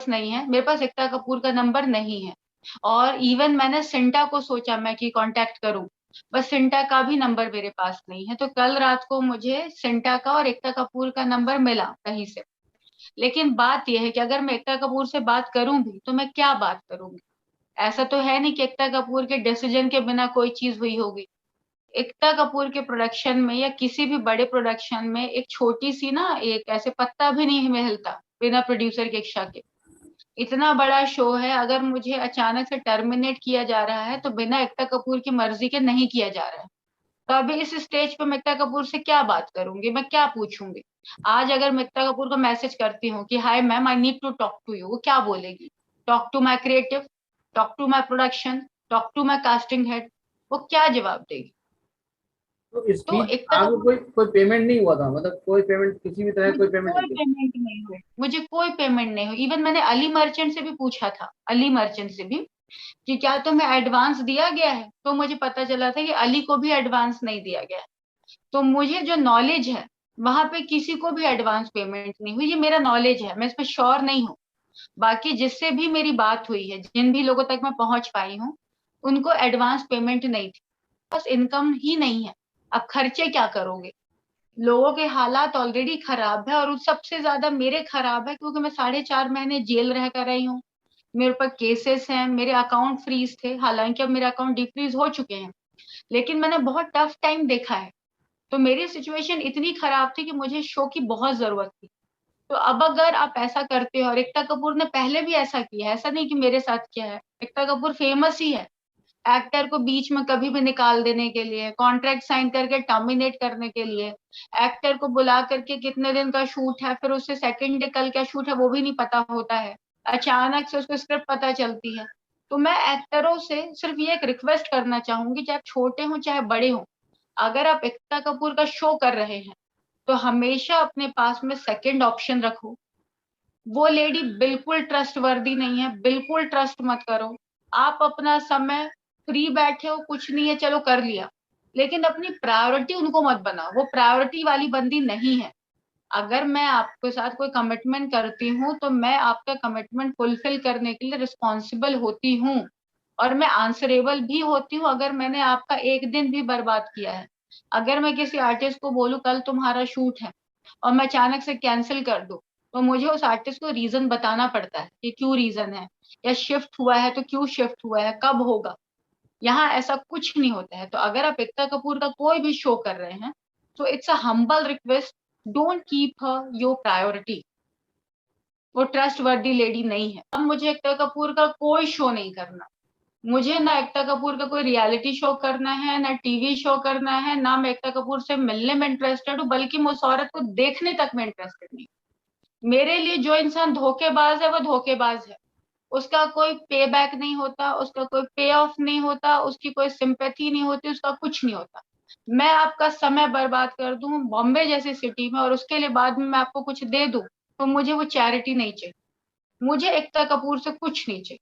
नहीं है, मेरे पास एकता कपूर का नंबर नहीं है। और इवन मैंने सिंटा को सोचा मैं कि कांटेक्ट करूं, बस सिंटा का भी नंबर मेरे पास नहीं है। तो कल रात को मुझे सिंटा का और एकता कपूर का नंबर मिला कहीं से। लेकिन बात यह है कि अगर मैं एकता कपूर से बात करूं भी तो मैं क्या बात करूंगी? ऐसा तो है नहीं कि एकता कपूर के डिसीजन के बिना कोई चीज हुई होगी। एकता कपूर के प्रोडक्शन में या किसी भी बड़े प्रोडक्शन में एक छोटी सी ना, एक ऐसे पत्ता भी नहीं हिलता बिना प्रोड्यूसर के इच्छा के। इतना बड़ा शो है, अगर मुझे अचानक से टर्मिनेट किया जा रहा है तो बिना एकता कपूर की मर्जी के नहीं किया जा रहा है। तो अभी इस स्टेज पे मैं एकता कपूर से क्या बात करूंगी, मैं क्या पूछूंगी? आज अगर मैं एकता कपूर को मैसेज करती हूँ कि hi ma'am I need to talk to you, वो क्या बोलेगी? Talk to my creative, talk to my production, talk to my casting head. वो क्या जवाब देगी? तो तो स्पीच एकता आपको कपूर, कोई कोई पेमेंट नहीं हुआ था, मतलब कोई पेमेंट किसी भी तरह मुझे कोई पेमेंट कोई नहीं थी? पेमेंट नहीं हुई, मुझे कोई पेमेंट नहीं हुई। इवन मैंने अली मर्चेंट से भी पूछा था, अली मर्चेंट से भी, कि क्या तुम्हें एडवांस दिया गया है? तो मुझे पता चला था कि अली को भी एडवांस नहीं दिया गया है। तो मुझे जो नॉलेज है, वहां पे किसी को भी एडवांस पेमेंट नहीं हुई। ये मेरा नॉलेज है, मैं इस पे श्योर नहीं हूँ। बाकी जिससे भी मेरी बात हुई है, जिन भी लोगों तक मैं पहुंच पाई हूँ, उनको एडवांस पेमेंट नहीं थी। बस इनकम ही नहीं है। अब खर्चे क्या करोगे? लोगों के हालात ऑलरेडी खराब है, और उस सबसे ज्यादा मेरे खराब है क्योंकि मैं 4.5 महीने जेल रह कर रही हूँ। मेरे ऊपर केसेस हैं, मेरे अकाउंट फ्रीज थे, हालांकि अब मेरे अकाउंट डिफ्रीज हो चुके हैं। लेकिन मैंने बहुत टफ टाइम देखा है। तो मेरी सिचुएशन इतनी खराब थी कि मुझे शो की बहुत जरूरत थी। तो अब अगर आप ऐसा करते हो, और एकता कपूर ने पहले भी ऐसा किया है, ऐसा नहीं कि मेरे साथ किया है, एकता कपूर फेमस ही है एक्टर को बीच में कभी भी निकाल देने के लिए, कॉन्ट्रैक्ट साइन करके टर्मिनेट करने के लिए, एक्टर को बुला करके कितने दिन का शूट है, फिर उससे सेकंड डे कल क्या शूट है वो भी नहीं पता होता है, अचानक से उसको स्क्रिप्ट पता चलती है। तो मैं एक्टरों से सिर्फ ये एक रिक्वेस्ट करना चाहूंगी, चाहे छोटे हों चाहे बड़े हों, अगर आप एकता कपूर का शो कर रहे हैं तो हमेशा अपने पास में सेकंड ऑप्शन रखो। वो लेडी बिल्कुल ट्रस्ट वर्दी नहीं है, बिल्कुल ट्रस्ट मत करो। आप अपना समय फ्री बैठे हो, कुछ नहीं है, चलो कर लिया, लेकिन अपनी प्रायोरिटी उनको मत बनाओ, वो प्रायोरिटी वाली बंदी नहीं है। अगर मैं आपके साथ कोई कमिटमेंट करती हूँ तो मैं आपका कमिटमेंट फुलफिल करने के लिए रिस्पॉन्सिबल होती हूँ, और मैं आंसरेबल भी होती हूँ अगर मैंने आपका एक दिन भी बर्बाद किया है। अगर मैं किसी आर्टिस्ट को बोलूं कल तुम्हारा शूट है, और मैं अचानक से कैंसिल कर दूं, तो मुझे उस आर्टिस्ट को रीजन बताना पड़ता है कि क्यों रीजन है, या शिफ्ट हुआ है तो क्यों शिफ्ट हुआ है, कब होगा। यहाँ ऐसा कुछ नहीं होता है। तो अगर आप एकता कपूर का कोई भी शो कर रहे हैं, तो it's a humble request, don't keep her your priority. वो ट्रस्ट वर्दी लेडी नहीं है। अब मुझे एकता कपूर का कोई शो नहीं करना। मुझे ना एकता कपूर का कोई रियलिटी शो करना है, ना टीवी शो करना है, ना मैं एकता कपूर से मिलने में इंटरेस्टेड हूँ, बल्कि मैं उस औरत को देखने तक में इंटरेस्टेड नहीं। मेरे लिए जो इंसान धोखेबाज है वो धोखेबाज है। उसका कोई पे बैक नहीं होता, उसका कोई पे ऑफ नहीं होता, उसकी कोई सिंपैथी नहीं होती, उसका कुछ नहीं होता। मैं आपका समय बर्बाद कर दूं बॉम्बे जैसी सिटी में, और उसके लिए बाद में मैं आपको कुछ दे दूं, तो मुझे वो चैरिटी नहीं चाहिए। मुझे एकता कपूर से कुछ नहीं चाहिए।